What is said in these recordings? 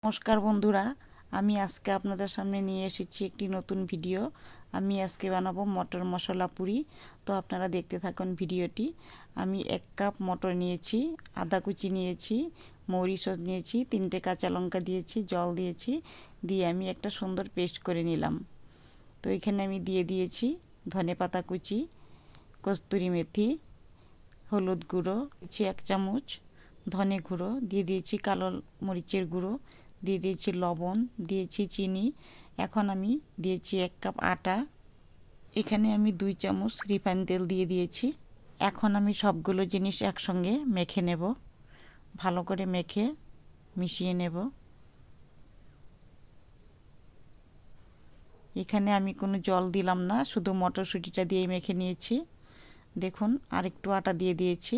নমস্কার বন্ধুরা, আমি আজকে আপনাদের সামনে নিয়ে এসেছি একটি নতুন ভিডিও। আমি আজকে বানাবো মটর মশলা পুরি। তো আপনারা দেখতে থাকুন ভিডিওটি। আমি 1 কাপ মটর নিয়েছি, আদা কুচি নিয়েছি, মরিচ নিয়েছি, 3টে কাঁচা লঙ্কা দিয়েছি, জল দিয়েছি, দিয়ে আমি একটা সুন্দর পেস্ট করে নিলাম। তো এখানে আমি দিয়ে দিয়েছি ধনেপাতা কুচি, কস্তুরি মেথি, হলুদ গুঁড়ো দিয়েছি 1 চামচ, ধনে গুঁড়ো দিয়ে দিয়েছি, কালো মরিচের গুঁড়ো দিয়ে দিয়েছি, লবণ দিয়েছি, চিনি। এখন আমি দিয়েছি 1 কাপ আটা। এখানে আমি 2 চামচ রিফাইন তেল দিয়ে দিয়েছি। এখন আমি সবগুলো জিনিস একসঙ্গে মেখে নেব, ভালো করে মেখে মিশিয়ে নেব। এখানে আমি কোনো জল দিলাম না, শুধু মটরশুঁটিটা দিয়ে মেখে নিয়েছি। দেখুন, আরেকটু আটা দিয়ে দিয়েছি।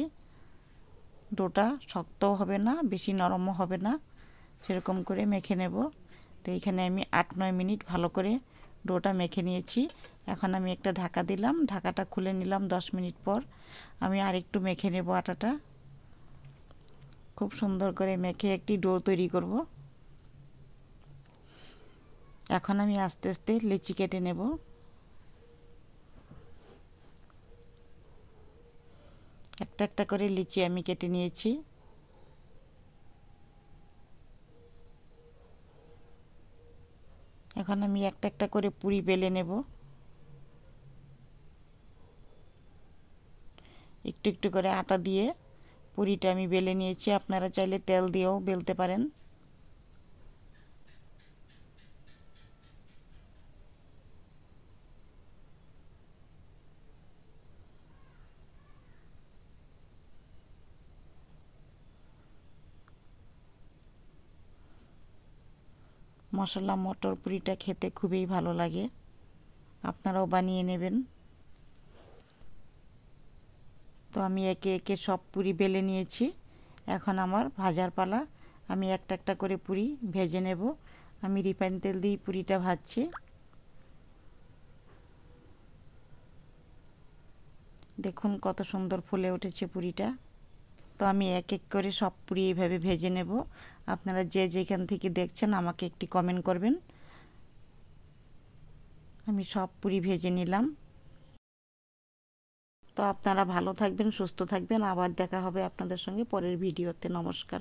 ডোটা শক্তও হবে না, বেশি নরমও হবে না, সেরকম করে মেখে নেব। তো এখানে আমি 8-9 মিনিট ভালো করে ডোটা মেখে নিয়েছি। এখন আমি একটা ঢাকা দিলাম, ঢাকাটা খুলে নিলাম। 10 মিনিট পর আমি আরেকটু মেখে নেব আটাটা। খুব সুন্দর করে মেখে একটি ডো তৈরি করব। এখন আমি আস্তে আস্তে লিচি কেটে নেব। একটা একটা করে লিচি আমি কেটে নিয়েছি। এখন আমি একটা একটা করে পুরি বেলে নেব। একটু একটু করে আটা দিয়ে পুরিটা আমি বেলে নিয়েছি। আপনারা চাইলে তেল দিয়েও বেলতে পারেন। মশলা মটর পুরিটা খেতে খুবই ভালো লাগে, আপনারাও বানিয়ে নেবেন। তো আমি একে একে সব পুরি বেলে নিয়েছি। এখন আমার ভাজার পালা। আমি একটা একটা করে পুরি ভেজে নেব। আমি রিফাইন তেল দিয়ে পুরিটা ভাজছি। দেখুন কত সুন্দর ফুলে উঠেছে পুরিটা। তো আমি এক এক করে সব পুরি এইভাবে ভেজে নেব। আপনারা যে যেখান থেকে দেখছেন আমাকে একটি কমেন্ট করবেন। আমি সব পুরি ভেজে নিলাম। তো আপনারা ভালো থাকবেন, সুস্থ থাকবেন। আবার দেখা হবে আপনাদের সঙ্গে পরের ভিডিওতে। নমস্কার।